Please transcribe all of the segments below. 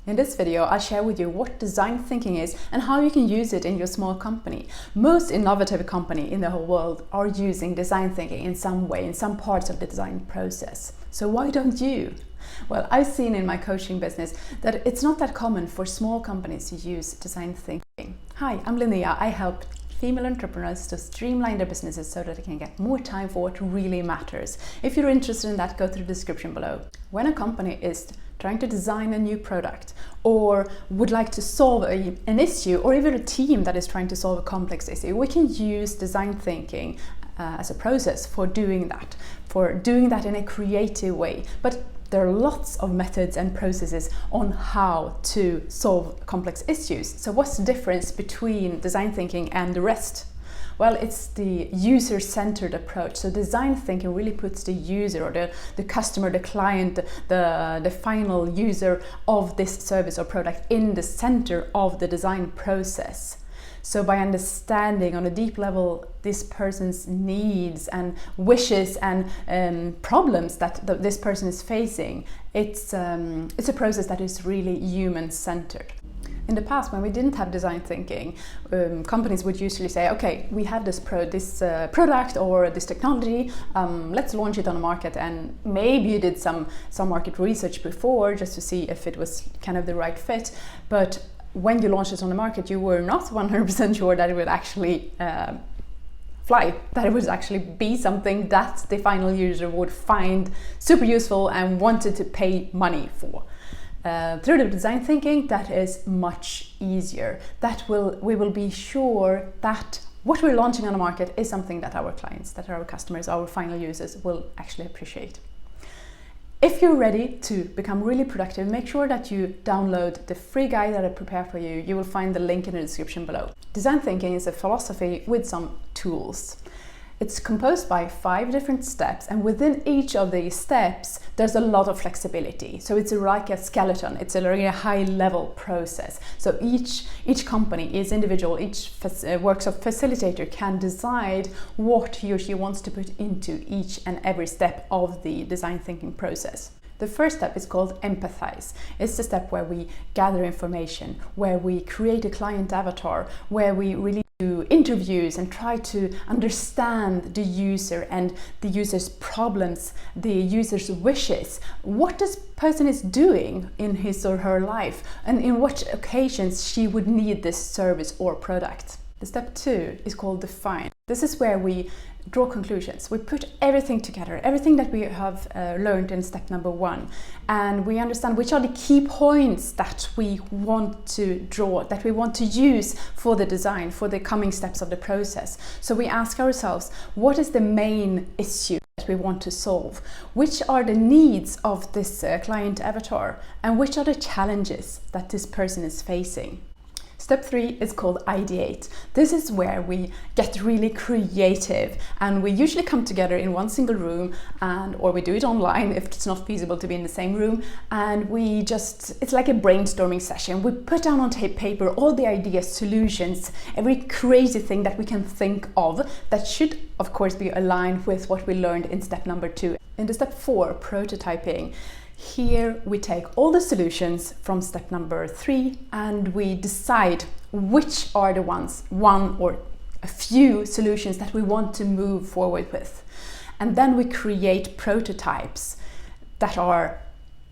In this video, I'll share with you what design thinking is and how you can use it in your small company. Most innovative companies in the whole world are using design thinking in some way, in some parts of the design process. So why don't you? Well, I've seen in my coaching business that it's not that common for small companies to use design thinking. Hi, I'm Linnea. I help female entrepreneurs to streamline their businesses so that they can get more time for what really matters. If you're interested in that, go through the description below. When a company is trying to design a new product or would like to solve an issue, or even a team that is trying to solve a complex issue, we can use design thinking as a process for doing that in a creative way. But there are lots of methods and processes on how to solve complex issues. So what's the difference between design thinking and the rest? Well, it's the user-centered approach. So design thinking really puts the user or the customer, the client, the final user of this service or product in the center of the design process. So by understanding on a deep level this person's needs and wishes and problems that this person is facing, it's a process that is really human-centered. In the past, when we didn't have design thinking, companies would usually say, okay, we have this product or this technology, let's launch it on the market. And maybe you did some market research before just to see if it was kind of the right fit. But when you launched it on the market, you were not 100% sure that it would actually fly, that it would actually be something that the final user would find super useful and wanted to pay money for. Through the design thinking, that is much easier. We will be sure that what we're launching on the market is something that our clients, that our customers, our final users will actually appreciate. If you're ready to become really productive, make sure that you download the free guide that I prepared for you. You will find the link in the description below. Design thinking is a philosophy with some tools. It's composed by 5 different steps, and within each of these steps, there's a lot of flexibility. So it's like a skeleton. It's a really high-level process. So each company is individual. Each workshop facilitator can decide what he or she wants to put into each and every step of the design thinking process. The first step is called empathize. It's the step where we gather information, where we create a client avatar, where we really do interviews and try to understand the user and the user's problems, the user's wishes, what this person is doing in his or her life, and in what occasions she would need this service or product. The step 2 is called define. This is where we draw conclusions. We put everything together, everything that we have learned in step number 1, and we understand which are the key points that we want to draw, that we want to use for the design, for the coming steps of the process. So we ask ourselves, what is the main issue that we want to solve? Which are the needs of this client avatar, and which are the challenges that this person is facing? Step 3 is called ideate. This is where we get really creative, and we usually come together in one single room, or we do it online if it's not feasible to be in the same room, and it's like a brainstorming session. We put down on paper all the ideas, solutions, every crazy thing that we can think of that should of course be aligned with what we learned in step number 2. In the step 4, prototyping, here we take all the solutions from step number 3 and we decide which are the one or a few solutions that we want to move forward with. And then we create prototypes that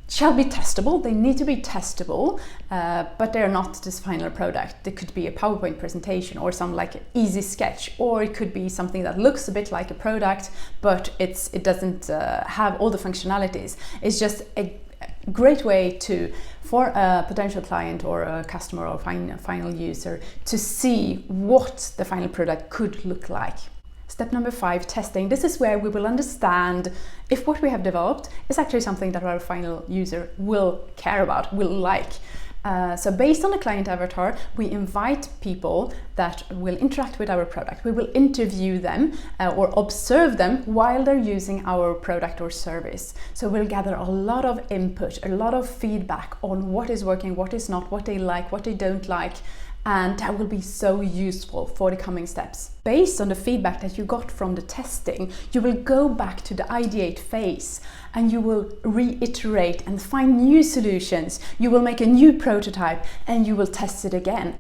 shall be testable. They need to be testable, but they're not this final product. It could be a PowerPoint presentation or some like easy sketch, or it could be something that looks a bit like a product, but it doesn't have all the functionalities. It's just a great way for a potential client or a customer or final user to see what the final product could look like. Step number 5, testing. This is where we will understand if what we have developed is actually something that our final user will care about, will like. So based on the client avatar, we invite people that will interact with our product. We will interview them or observe them while they're using our product or service. So we'll gather a lot of input, a lot of feedback on what is working, what is not, what they like, what they don't like, And that will be so useful for the coming steps. Based on the feedback that you got from the testing, you will go back to the ideate phase and you will reiterate and find new solutions. You will make a new prototype and you will test it again.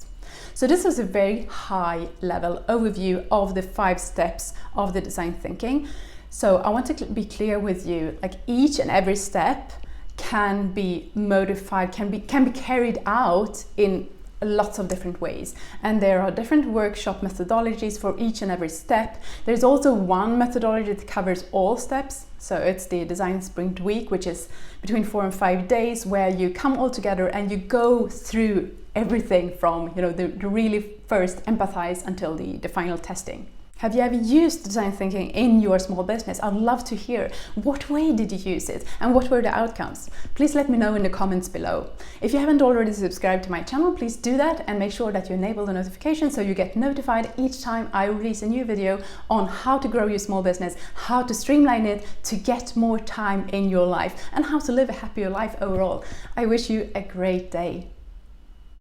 So this was a very high level overview of the 5 steps of the design thinking. So I want to be clear with you, like each and every step can be modified, can be carried out in lots of different ways, and there are different workshop methodologies for each and every step. There's also one methodology that covers all steps, so it's the design sprint week, which is between 4 and 5 days, where you come all together and you go through everything from the really first empathize until the final testing. Have you ever used design thinking in your small business? I'd love to hear. What way did you use it and what were the outcomes? Please let me know in the comments below. If you haven't already subscribed to my channel, please do that and make sure that you enable the notification so you get notified each time I release a new video on how to grow your small business, how to streamline it to get more time in your life, and how to live a happier life overall. I wish you a great day.